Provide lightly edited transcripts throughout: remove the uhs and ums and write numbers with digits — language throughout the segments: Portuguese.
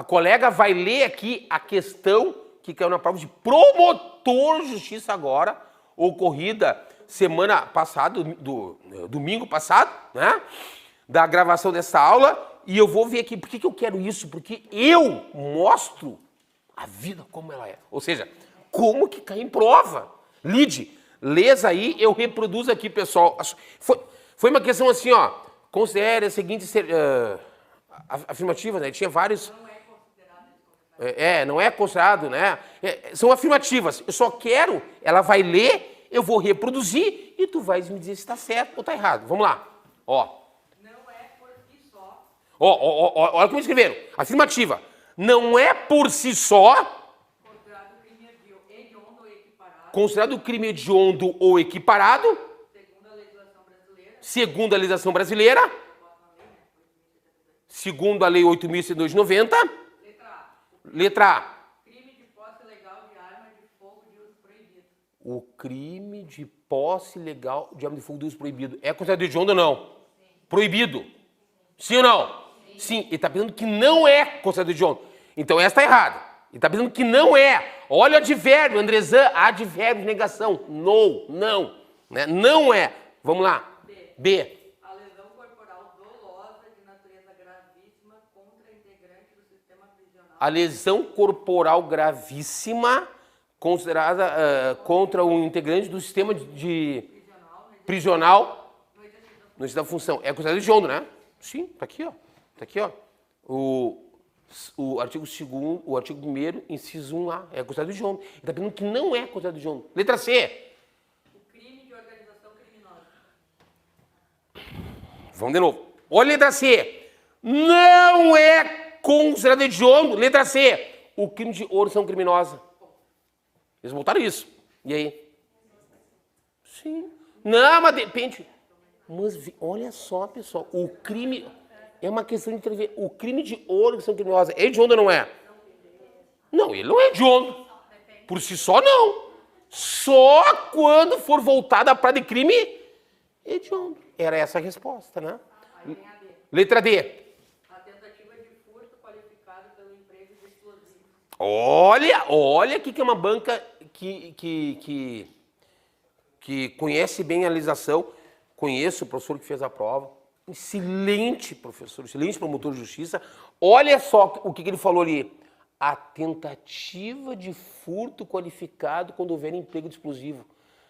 A colega vai ler aqui a questão que caiu na prova de promotor de justiça agora, ocorrida semana passada, domingo passado, né? Da gravação dessa aula. E eu vou ver aqui, por que eu quero isso? Porque eu mostro a vida como ela é. Ou seja, como que cai em prova. Lide, lês aí, eu reproduzo aqui, pessoal. Foi uma questão assim, ó. Considere as seguintes afirmativas, né? Tinha vários... Não é considerado, né? São afirmativas. Eu só quero, ela vai ler, eu vou reproduzir e tu vais me dizer se está certo ou está errado. Vamos lá. Ó. Não é por si só. Olha como escreveram. Afirmativa. Não é por si só Considerado crime hediondo ou equiparado. Considerado crime hediondo ou equiparado. Segundo a legislação brasileira. Segundo a lei 8.190. Letra A. Crime de posse legal de arma de fogo de uso proibido. O crime de posse legal de arma de fogo de uso proibido. É considerado hediondo ou não? Sim. Proibido. Sim ou não? Sim. Ele está pensando que não é considerado hediondo. Então essa está errada. Ele está pensando que não é. Olha o advérbio, Andrezan, advérbio de negação. No, não. Né? Não é. Vamos lá. B. A lesão corporal dolosa de natureza gravíssima contra integrante do sistema prisional. A lesão corporal gravíssima considerada contra um integrante do sistema prisional no exercício da função. É considerado hediondo, né? Sim, tá aqui, ó. Tá aqui, ó. O artigo 2º, o artigo 1º, inciso 1 lá, é considerado hediondo. Ele está pedindo que não é considerado hediondo. Letra C. O crime de organização criminosa. Vamos de novo. Olha a letra C. Não é considerado hediondo. Letra C. O crime de organização criminosa. Eles botaram isso. E aí? Sim. Não, mas depende. Mas olha só, pessoal. O crime... É uma questão de intervir. O crime de organização criminosa é hediondo ou não é? Não, ele não é hediondo. Por si só, não. Só quando for voltada para de crime hediondo. Era essa a resposta, né? Letra D. A tentativa de furto qualificado pelo emprego de explosivos. Olha aqui que é uma banca que conhece bem a legislação. Conheço o professor que fez a prova. Excelente professor, excelente promotor de justiça. Olha só o que ele falou ali. A tentativa de furto qualificado quando houver emprego de explosivo.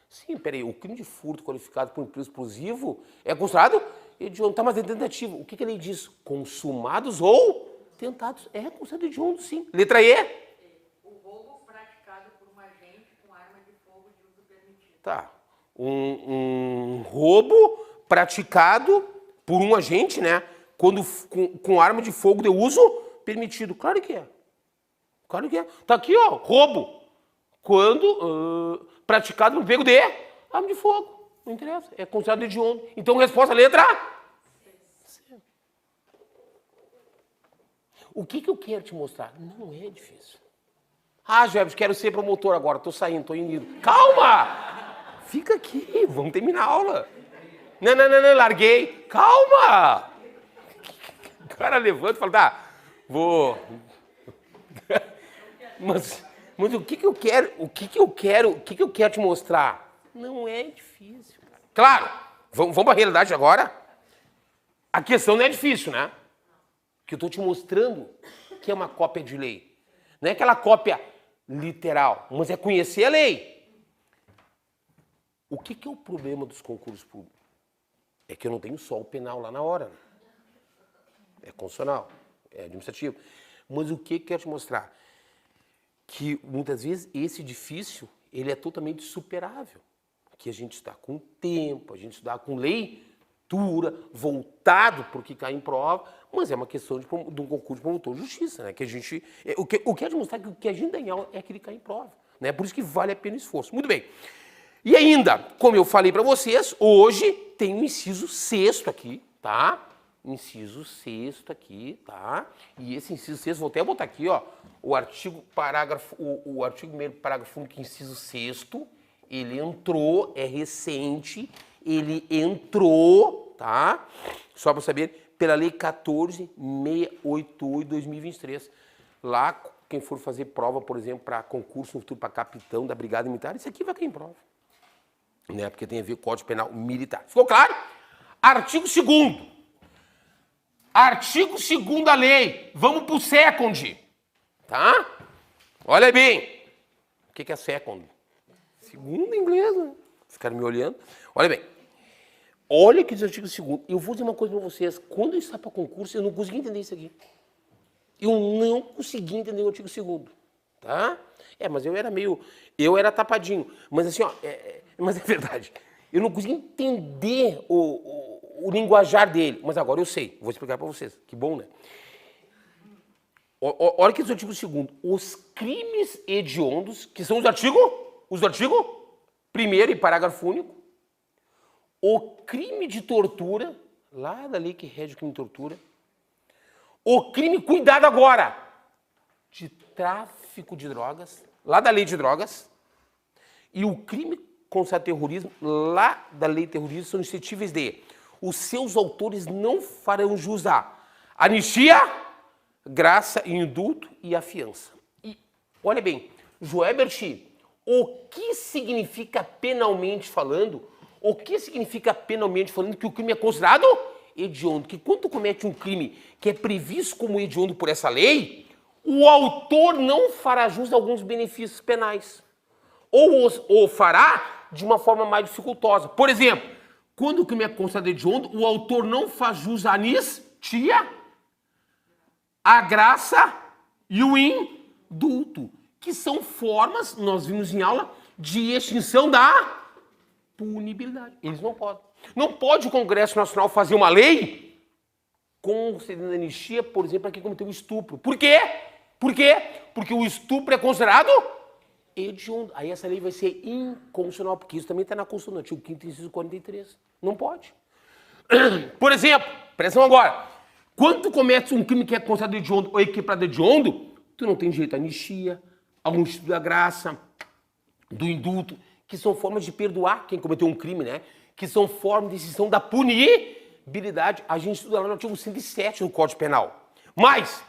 Sim, peraí, o crime de furto qualificado por emprego explosivo é considerado hediondo. Tá, mas é tentativa. O que ele diz? Consumados ou tentados. É considerado hediondo, sim. Letra E. O roubo praticado por um agente com arma de fogo de uso permitido. Tá. Um roubo praticado por um agente, né? Quando, com arma de fogo de uso permitido. Claro que é. Claro que é. Tá aqui, ó. Roubo. Quando praticado no emprego de arma de fogo. Não interessa. É considerado hediondo. Então, resposta letra C. O que eu quero te mostrar? Não é difícil. Ah, Jebs, quero ser promotor agora. Tô saindo, tô indo. Calma! Fica aqui. Vamos terminar a aula. Não, larguei. Calma! O cara levanta e fala, tá, vou... Mas o que eu quero, o que eu quero te mostrar? Não é difícil, cara. Claro, vamos para a realidade agora. A questão não é difícil, né? Que eu estou te mostrando que é uma cópia de lei. Não é aquela cópia literal, mas é conhecer a lei. O que é o problema dos concursos públicos? É que eu não tenho só o penal lá na hora. Né? É constitucional, é administrativo. Mas o que eu quero te mostrar? Que muitas vezes esse difícil, ele é totalmente superável. Que a gente está com tempo, a gente está com leitura, voltado para o que cai em prova, mas é uma questão de um concurso de promotor de justiça, né? Que a gente, o que eu quero te mostrar é que o que a gente ganha é aquele que cai em prova. Né? Por isso que vale a pena o esforço. Muito bem. E ainda, como eu falei para vocês, hoje tem um inciso 6º aqui, tá? Inciso 6º aqui, tá? E esse inciso 6º, vou até botar aqui, ó, o artigo 1º, parágrafo único, inciso 6º, ele entrou, é recente, ele entrou, tá? Só para saber, pela Lei 14.688/2023. Lá, quem for fazer prova, por exemplo, para concurso no futuro, para capitão da Brigada Militar, isso aqui vai cair em prova. Né? Porque tem a ver com o Código Penal Militar. Ficou claro? Artigo 2º. Artigo 2º da lei. Vamos pro second. Tá? Olha bem. O que é second? Segundo em inglês, né? Ficaram me olhando. Olha bem. Olha que diz o artigo 2º. Eu vou dizer uma coisa para vocês. Quando eu estava para concurso, eu não consegui entender isso aqui. Eu não consegui entender o artigo 2º. Tá? Mas eu era tapadinho. Mas assim, ó, mas é verdade. Eu não consegui entender o linguajar dele. Mas agora eu sei. Vou explicar para vocês. Que bom, né? Olha que diz o artigo 2º. Os crimes hediondos, que são os artigos 1º e parágrafo único, o crime de tortura, lá da lei que rege o crime de tortura, o crime, cuidado agora, de tráfico de drogas, lá da lei de drogas, e o crime contra terrorismo, lá da lei de terrorismo, são suscetíveis de os seus autores não farão jus a anistia, graça e indulto e a fiança. E, olha bem, Joebert, o que significa penalmente falando? O que significa penalmente falando que o crime é considerado hediondo? Que quando tu comete um crime que é previsto como hediondo por essa lei, o autor não fará jus a alguns benefícios penais. Ou fará de uma forma mais dificultosa. Por exemplo, quando o crime é considerado hediondo, o autor não faz jus à anistia, a graça e o indulto, que são formas, nós vimos em aula, de extinção da punibilidade. Eles não podem. Não pode o Congresso Nacional fazer uma lei concedendo anistia, por exemplo, para quem cometeu estupro. Por quê? Por quê? Porque o estupro é considerado hediondo. Aí essa lei vai ser inconstitucional, porque isso também está na Constituição, no artigo 5º, inciso 43. Não pode. Por exemplo, presta atenção agora. Quando tu cometes um crime que é considerado hediondo ou equiparado hediondo, tu não tem direito à anistia, ao instituto da graça, do indulto, que são formas de perdoar quem cometeu um crime, né? Que são formas de extinção da punibilidade. A gente estuda lá no artigo 107 do Código Penal. Mas,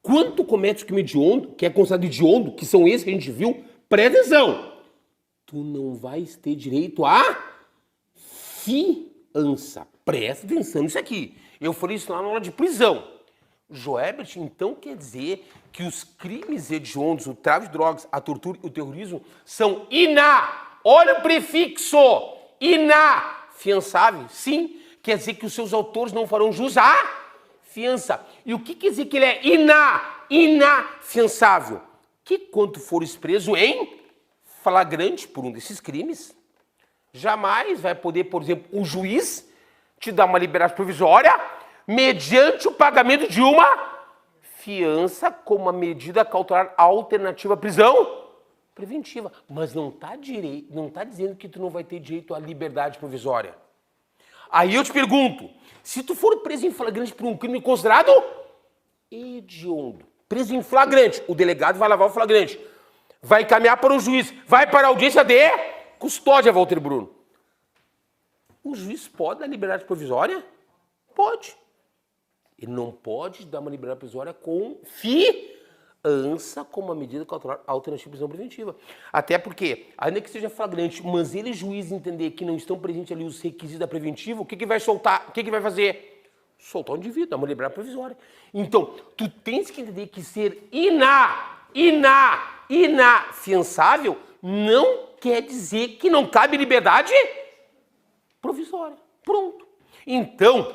quando tu comete o crime hediondo, que é considerado hediondo, que são esses que a gente viu, presta atenção, tu não vais ter direito à fiança. Presta atenção nisso aqui. Eu falei isso lá na aula de prisão. Joebert, então quer dizer que os crimes hediondos, o tráfico de drogas, a tortura e o terrorismo são olha o prefixo, inafiançáveis? Sim, quer dizer que os seus autores não farão jus à fiança. E o que quer dizer que ele é inafiançável? Que quando fores preso em flagrante por um desses crimes, jamais vai poder, por exemplo, o juiz te dar uma liberdade provisória mediante o pagamento de uma fiança como uma medida cautelar alternativa à prisão preventiva. Mas não está dizendo que tu não vai ter direito à liberdade provisória. Aí eu te pergunto, se tu for preso em flagrante por um crime considerado hediondo, preso em flagrante, o delegado vai lavar o flagrante, vai encaminhar para o juiz, vai para a audiência de custódia, Walter Bruno. O juiz pode dar liberdade provisória? Pode. Ele não pode dar uma liberdade provisória com fiança como uma medida cautelar alternativa à prisão preventiva. Até porque, ainda que seja flagrante, mas ele, juiz, entender que não estão presentes ali os requisitos da preventiva, o que vai soltar? O que vai fazer? Soltar o indivíduo, dar uma liberdade provisória. Então, tu tens que entender que ser inafiançável não quer dizer que não cabe liberdade provisória. Pronto. Então,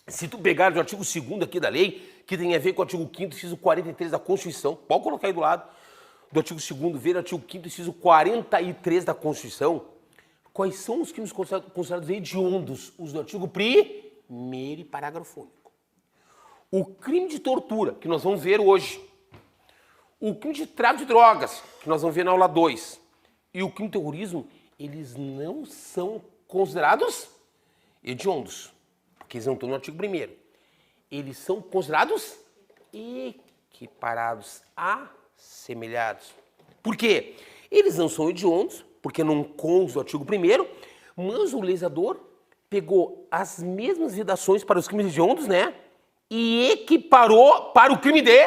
se tu pegar o artigo 2º aqui da lei, que tem a ver com o artigo 5º, inciso 43 da Constituição, pode colocar aí do lado do artigo 2º, ver o artigo 5º, inciso 43 da Constituição, quais são os crimes considerados hediondos? Os do artigo 1º e parágrafo único. O crime de tortura, que nós vamos ver hoje, o crime de tráfico de drogas, que nós vamos ver na aula 2, e o crime de terrorismo, eles não são considerados hediondos, porque eles não estão no artigo 1º. Eles são considerados equiparados, assemelhados. Por quê? Eles não são hediondos, porque não constam do artigo 1º, mas o legislador pegou as mesmas vedações para os crimes hediondos, né? E equiparou para o crime de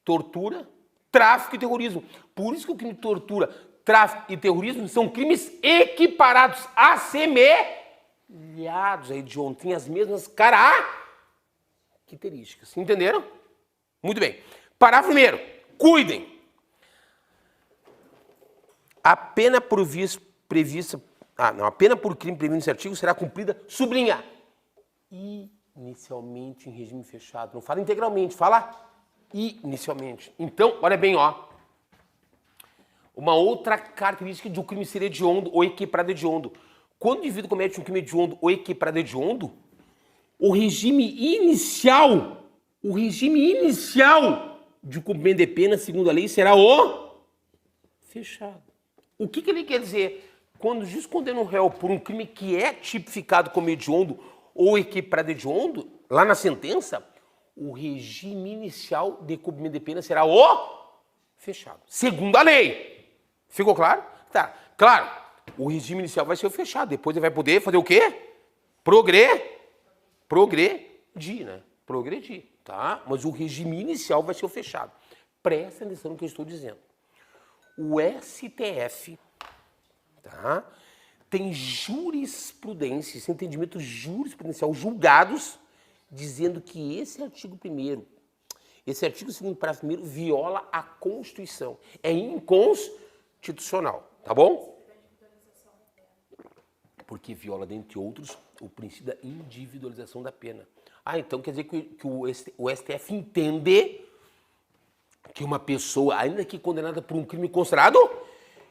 tortura, tráfico e terrorismo. Por isso que o crime de tortura, tráfico e terrorismo são crimes equiparados, assemelhados aí de ontem, as mesmas características. Entenderam? Muito bem. Parágrafo primeiro. Cuidem. A pena prevista... a pena por crime previsto nesse artigo será cumprida, sublinha, inicialmente em regime fechado. Não fala integralmente, fala inicialmente. Então, olha bem, ó. Uma outra característica de um crime ser hediondo ou equiparado hediondo. Quando o indivíduo comete um crime hediondo ou equiparado hediondo, o regime inicial de cumprimento de pena, segundo a lei, será o fechado. O que ele quer dizer? Quando o juiz condena um réu por um crime que é tipificado como hediondo ou equiparado hediondo, lá na sentença, o regime inicial de cumprimento de pena será o fechado. Segundo a lei. Ficou claro? Tá. Claro, o regime inicial vai ser o fechado. Depois ele vai poder fazer o quê? Progredir, né? Progredir, tá? Mas o regime inicial vai ser o fechado. Presta atenção no que eu estou dizendo. O STF, tá? Tem jurisprudência, esse entendimento jurisprudencial, julgados, dizendo que esse artigo 1º, esse artigo 2º, parágrafo 1º, viola a Constituição. É inconstitucional, tá bom? Porque viola, dentre outros, o princípio da individualização da pena. Então quer dizer que o STF entende que uma pessoa, ainda que condenada por um crime considerado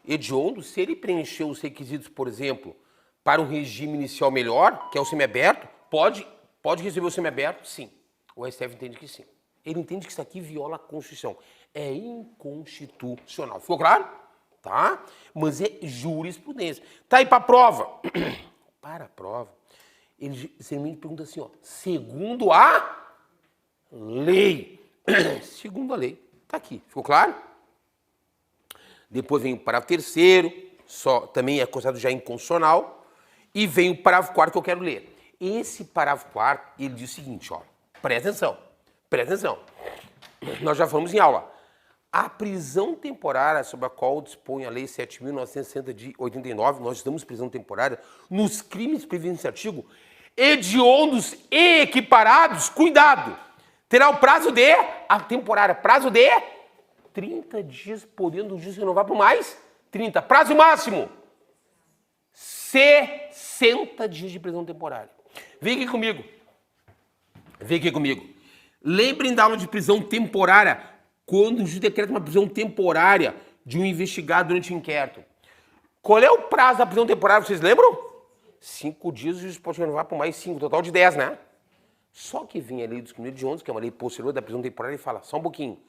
hediondo, se ele preencher os requisitos, por exemplo, para um regime inicial melhor, que é o semiaberto, pode receber o semiaberto? Sim. O STF entende que sim. Ele entende que isso aqui viola a Constituição. É inconstitucional. Ficou claro? Tá? Mas é jurisprudência. Tá aí para a prova. Para a prova, ele simplesmente pergunta assim, ó, segundo a lei. Segundo a lei. Tá aqui. Ficou claro? Depois vem o parágrafo 3º, também é considerado já inconstitucional, e vem o parágrafo 4º que eu quero ler. Esse parágrafo 4º, ele diz o seguinte, ó, presta atenção. Nós já falamos em aula. A prisão temporária sobre a qual dispõe a Lei 7.960 de 89, nós estamos prisão temporária, nos crimes previstos nesse artigo, hediondos e equiparados, cuidado, terá o prazo prazo de 30 dias, podendo o juiz renovar por mais 30. Prazo máximo, 60 dias de prisão temporária. Vem aqui comigo. Lembrem da aula de prisão temporária, quando o juiz decreta uma prisão temporária de um investigado durante o inquérito. Qual é o prazo da prisão temporária, vocês lembram? 5 dias, o juiz pode renovar por mais 5, total de 10, né? Só que vem a lei dos crimes hediondos, que é uma lei posterior da prisão temporária, e fala, só um pouquinho,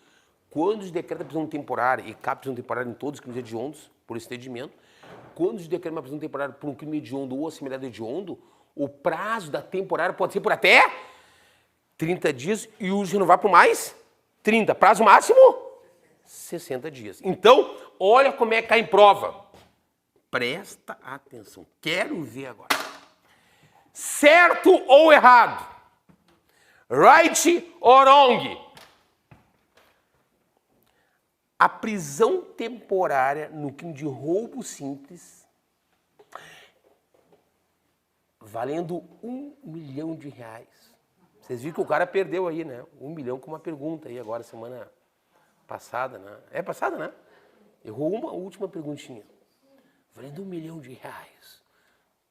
quando o juiz decreta a prisão temporária, e cabe prisão temporária em todos os crimes hediondos, por esse entendimento, quando o juiz decreta uma prisão temporária por um crime hediondo ou assemelhado a hediondo, o prazo da temporária pode ser por até 30 dias e o juiz renovar por mais 30. Prazo máximo? 60 dias. Então, olha como é que cai em prova. Presta atenção. Quero ver agora. Certo ou errado? Right or wrong? A prisão temporária no crime de roubo simples, valendo R$1 milhão. Vocês viram que o cara perdeu aí, né? 1 milhão com uma pergunta aí agora, semana passada, né? É passada, né? Errou uma última perguntinha. Valendo R$1 milhão.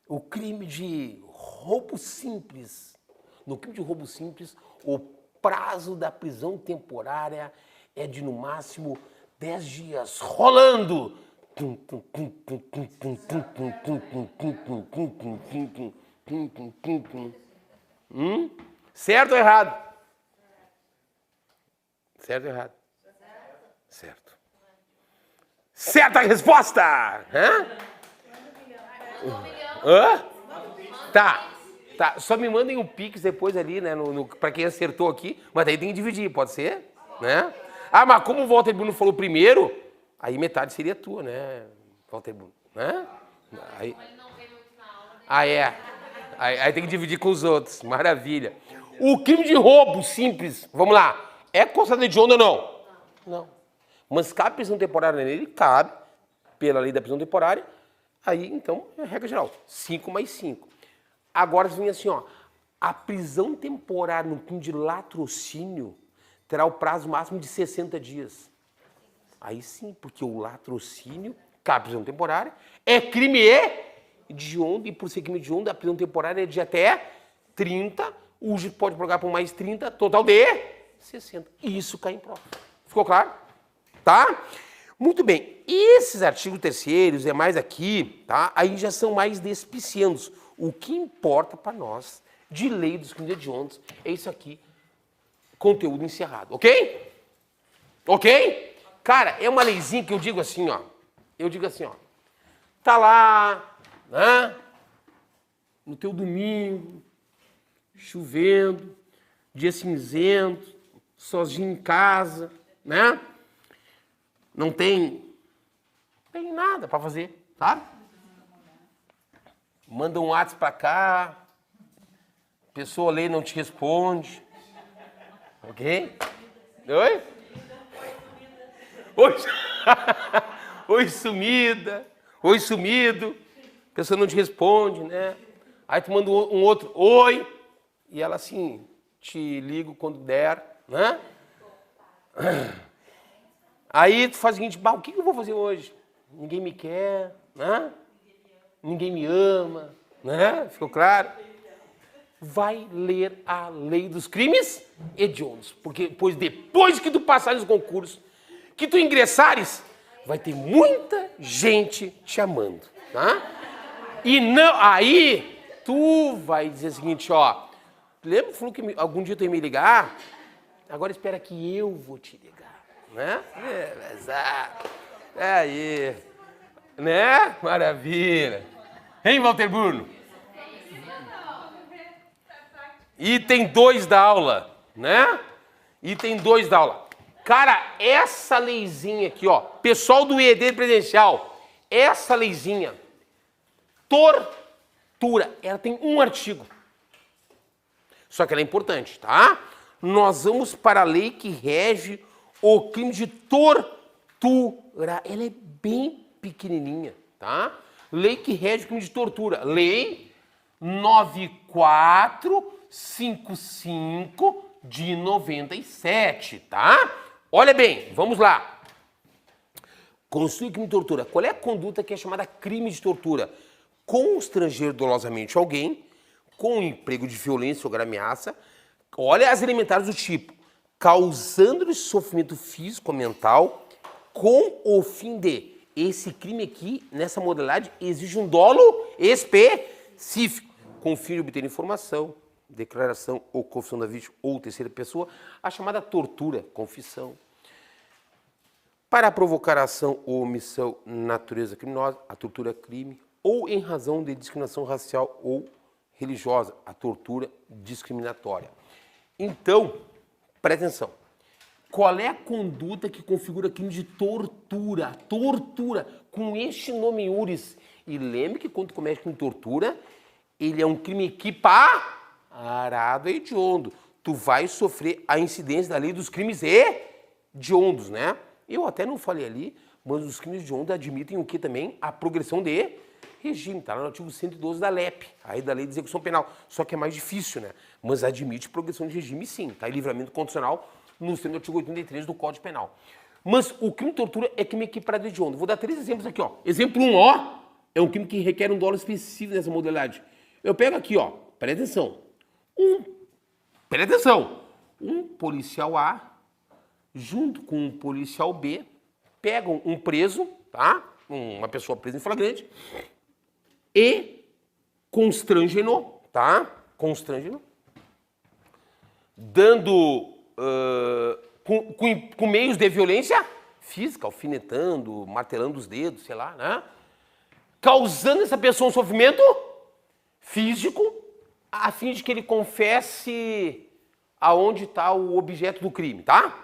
O crime de roubo simples. No crime de roubo simples, o prazo da prisão temporária é de, no máximo, 10 dias. Rolando! Certo ou errado? Certo ou errado? Certo. Certa resposta! Hã? Tá. Só me mandem um pix depois ali, né? Pra quem acertou aqui. Mas aí tem que dividir, pode ser? Né? Mas como o Walter Bruno falou primeiro, aí metade seria tua, né, Walter Bruno? Né? Aí tem que dividir com os outros. Maravilha. O crime de roubo simples, vamos lá, é considerado hediondo ou não? Não. Mas cabe prisão temporária nele? Cabe, pela lei da prisão temporária. Aí, então, é a regra geral. 5 mais 5. Agora vem assim, ó. A prisão temporária no crime de latrocínio terá o prazo máximo de 60 dias. Aí sim, porque o latrocínio, cabe prisão temporária, é crime hediondo, e por ser crime hediondo, a prisão temporária é de até 30, o juiz pode prorrogar por mais 30, total de 60. Isso cai em prova. Ficou claro? Tá? Muito bem. Esses artigos terceiros e demais aqui, tá? Aí já são mais despiciendos. O que importa para nós, de lei dos crimes hediondos, é isso aqui, conteúdo encerrado, ok? Ok? Cara, é uma leizinha que eu digo assim, ó. Eu digo assim, ó. Tá lá, né? No teu domingo, chovendo, dia cinzento, sozinho em casa, né? Não tem nada para fazer, tá? Manda um WhatsApp para cá, a pessoa lê e não te responde, ok? Oi? Oi, oi sumida, oi sumido, a pessoa não te responde, né? Aí tu manda um outro, oi, e ela assim, te ligo quando der, né? Aí tu faz o seguinte, o que eu vou fazer hoje? Ninguém me quer, né? Ninguém me ama, né? Ficou claro? Vai ler a lei dos crimes hediondos, porque depois que tu passares no concurso, que tu ingressares, vai ter muita gente te amando, tá? E não, aí tu vai dizer o seguinte, ó, lembra que falou que algum dia tu ia me ligar? Agora espera que eu vou te ligar, né? Exato. É aí, né? Maravilha. Hein, Walter Bruno? Item 2 da aula, né? Item 2 da aula. Cara, essa leizinha aqui, ó, pessoal do ED presencial, essa leizinha, tortura, ela tem um artigo. Só que ela é importante, tá? Nós vamos para a lei que rege o crime de tortura. Ela é bem pequenininha, tá? Lei que rege o crime de tortura. Lei 9455 de 97, tá? Olha bem, vamos lá. Constitui crime de tortura. Qual é a conduta que é chamada crime de tortura? Constranger dolosamente alguém com emprego de violência ou ameaça. Olha as elementares do tipo. Causando-lhe sofrimento físico ou mental com o fim de. Esse crime aqui, nessa modalidade, exige um dolo específico. Com o fim de obter informação, declaração ou confissão da vítima ou terceira pessoa, a chamada tortura, confissão. Para provocar ação ou omissão natureza criminosa, a tortura é crime, ou em razão de discriminação racial ou religiosa, a tortura discriminatória. Então, presta atenção. Qual é a conduta que configura crime de tortura? Tortura, com este nome iuris. E lembre que quando comete crime de tortura, ele é um crime equiparado a hediondo. Tu vai sofrer a incidência da lei dos crimes hediondos, né? Eu até não falei ali, mas os crimes hediondos admitem o que também? A progressão de regime, tá lá no artigo 112 da LEP, aí da Lei de Execução Penal. Só que é mais difícil, né? Mas admite progressão de regime sim, tá? E livramento condicional no centro do artigo 83 do Código Penal. Mas o crime de tortura é crime equiparado hediondo. Vou dar 3 exemplos aqui, ó. Exemplo 1, ó, é um crime que requer um dolo específico nessa modalidade. Eu pego aqui, ó, presta atenção. Um policial A, junto com um policial B, pegam um preso, tá? Uma pessoa presa em flagrante, e constrangem-no, tá? Constrangem-no, dando, com meios de violência física, alfinetando, martelando os dedos, sei lá, né? Causando essa pessoa um sofrimento físico, a fim de que ele confesse aonde está o objeto do crime, tá?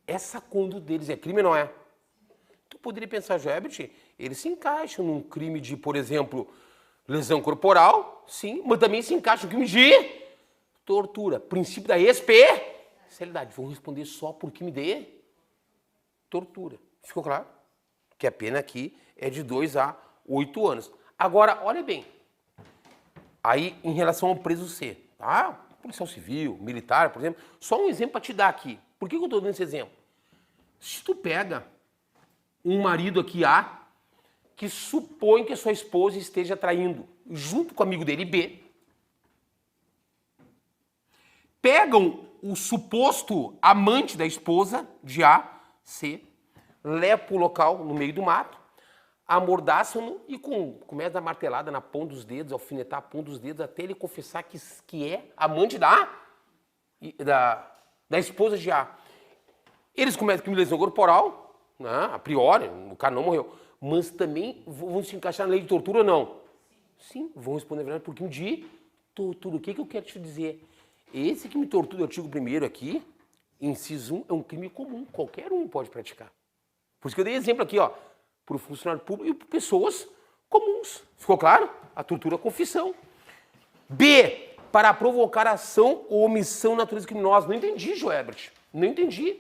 Essa conduta deles é crime ou não é? Tu poderia pensar, Joebert, eles se encaixam num crime de, por exemplo, lesão corporal, sim, mas também se encaixam no crime de tortura. Princípio da Celeridade. Vão responder só por crime de tortura. Ficou claro? Que a pena aqui é de 2 a 8 anos. Agora, olha bem. Aí, em relação ao preso C, tá? Policial civil, militar, por exemplo. Só um exemplo para te dar aqui. Por que eu estou dando esse exemplo? Se tu pega um marido aqui, A, que supõe que a sua esposa esteja traindo, junto com o amigo dele, B, pegam o suposto amante da esposa, de A, C, levam para o local, no meio do mato, amordaçam-no e começa a dar martelada na ponta dos dedos, alfinetar a ponta dos dedos, até ele confessar que é amante da esposa de A. Eles cometem crime de lesão corporal, né, a priori, o cara não morreu, mas também vão se encaixar na lei de tortura ou não? Sim, vão responder a verdade por crime de tortura. O que eu quero te dizer? Esse crime de tortura do artigo 1º aqui, inciso 1, é um crime comum, qualquer um pode praticar. Por isso que eu dei exemplo aqui, ó, para o funcionário público e para pessoas comuns. Ficou claro? A tortura é confissão. B, para provocar ação ou omissão de natureza criminosa. Não entendi, Joebert. Não entendi.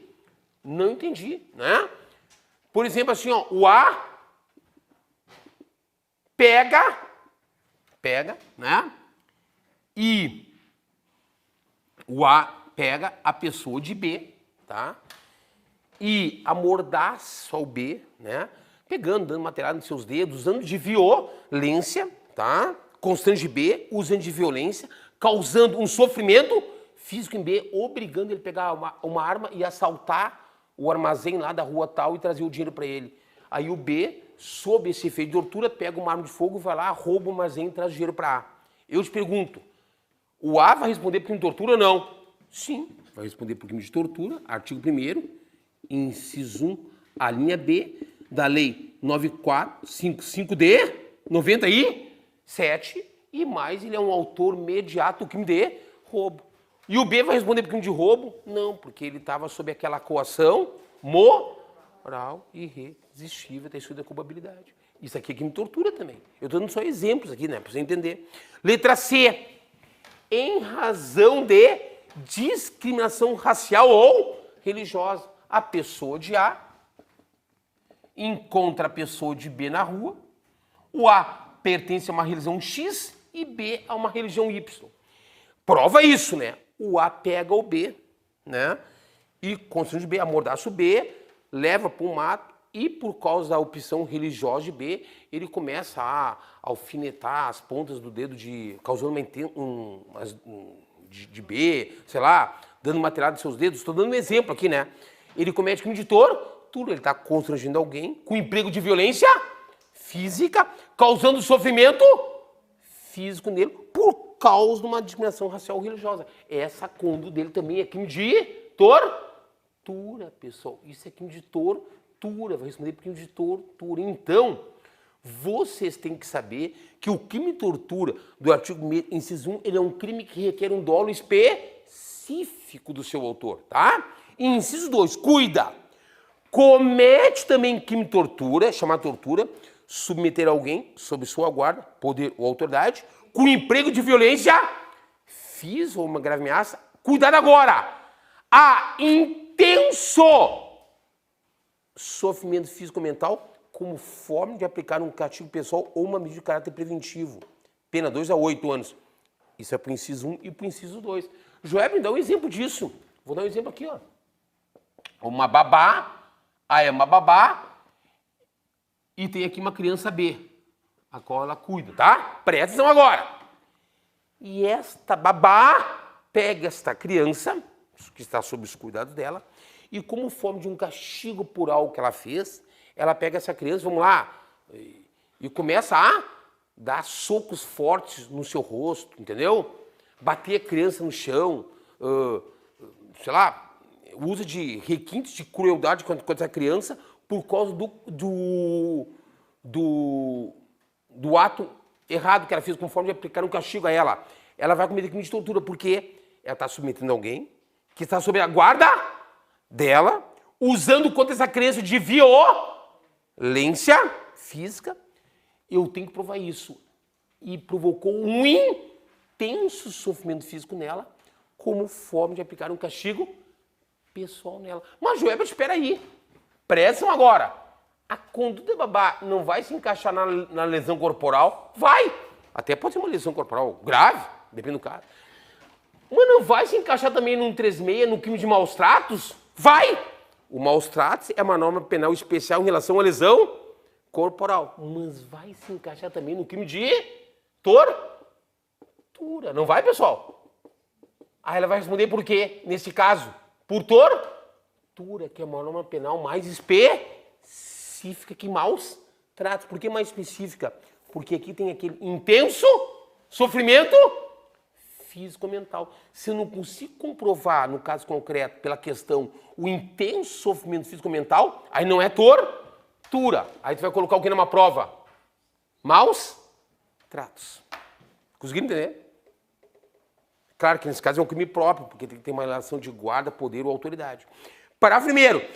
Não entendi, né? Por exemplo, assim, ó, o A pega, né? E o A pega a pessoa de B, tá? E amordaça o B, né? Pegando, dando material nos seus dedos, usando de violência, tá? Constrange B, usando de violência, causando um sofrimento físico em B, obrigando ele a pegar uma arma e assaltar o armazém lá da rua tal e trazer o dinheiro para ele. Aí o B, sob esse efeito de tortura, pega uma arma de fogo, vai lá, rouba o armazém e traz o dinheiro para A. Eu te pergunto, o A vai responder por crime de tortura ou não? Sim, vai responder por crime de tortura, artigo 1º, inciso 1, a linha B da lei 9455 de 97, e mais ele é um autor imediato do crime de roubo. E o B vai responder por crime de roubo? Não, porque ele estava sob aquela coação moral irresistível da sua culpabilidade. Isso aqui é crime de tortura também. Eu estou dando só exemplos aqui, né, para você entender. Letra C. Em razão de discriminação racial ou religiosa. A pessoa de A encontra a pessoa de B na rua. O A pertence a uma religião X e B a uma religião Y. Prova isso, né? O A pega o B, né? E constrange B, amordaça o B, leva para o mato e por causa da opção religiosa de B, ele começa a alfinetar as pontas do dedo causando de B, sei lá, dando material dos seus dedos. Estou dando um exemplo aqui, né? Ele comete crime de tortura, ele está constrangendo alguém com emprego de violência física, causando sofrimento físico nele por causa de uma discriminação racial ou religiosa. Essa conduta dele também é crime de tortura, pessoal. Isso é crime de tortura, vai responder por crime de tortura. Então, vocês têm que saber que o crime de tortura do artigo 1º, inciso 1, ele é um crime que requer um dolo específico do seu autor, tá? Inciso 2, cuida. Comete também crime de tortura, chamada tortura, submeter alguém sob sua guarda, poder ou autoridade, com emprego de violência física ou uma grave ameaça. Cuidado agora! A intenso sofrimento físico ou mental como forma de aplicar um castigo pessoal ou uma medida de caráter preventivo. Pena 2 a 8 anos. Isso é para o inciso 1 e para o inciso 2. Joel, me dá um exemplo disso. Vou dar um exemplo aqui, ó. Uma babá, aí é uma babá, e tem aqui uma criança B, a qual ela cuida, tá? Presta atenção agora. E esta babá pega esta criança, que está sob os cuidados dela, e como forma de um castigo por algo que ela fez, ela pega essa criança, vamos lá, e começa a dar socos fortes no seu rosto, entendeu? Bater a criança no chão, sei lá, usa de requintes de crueldade contra essa criança por causa do ato errado que ela fez, com forma de aplicar um castigo a ela. Ela vai cometer crime de tortura, porque ela está submetendo alguém que está sob a guarda dela, usando contra essa criança de violência física. Eu tenho que provar isso. E provocou um intenso sofrimento físico nela, como forma de aplicar um castigo pessoal nela. Mas, Joelbert, espera aí. Prestam agora. A conduta babá não vai se encaixar na lesão corporal? Vai! Até pode ser uma lesão corporal grave, depende do cara. Mas não vai se encaixar também num 36, no crime de maus tratos? Vai! O maus tratos é uma norma penal especial em relação à lesão corporal. Mas vai se encaixar também no crime de tortura. Não vai, pessoal? Aí ela vai responder por quê? Nesse caso, por tortura, que é uma norma penal mais específica que maus tratos. Por que mais específica? Porque aqui tem aquele intenso sofrimento físico-mental. Se eu não consigo comprovar, no caso concreto, pela questão, o intenso sofrimento físico-mental, aí não é tortura. Aí tu vai colocar o que numa prova? Maus tratos. Conseguiram entender? Claro que nesse caso é um crime próprio, porque tem que ter uma relação de guarda, poder ou autoridade. Parágrafo 1º.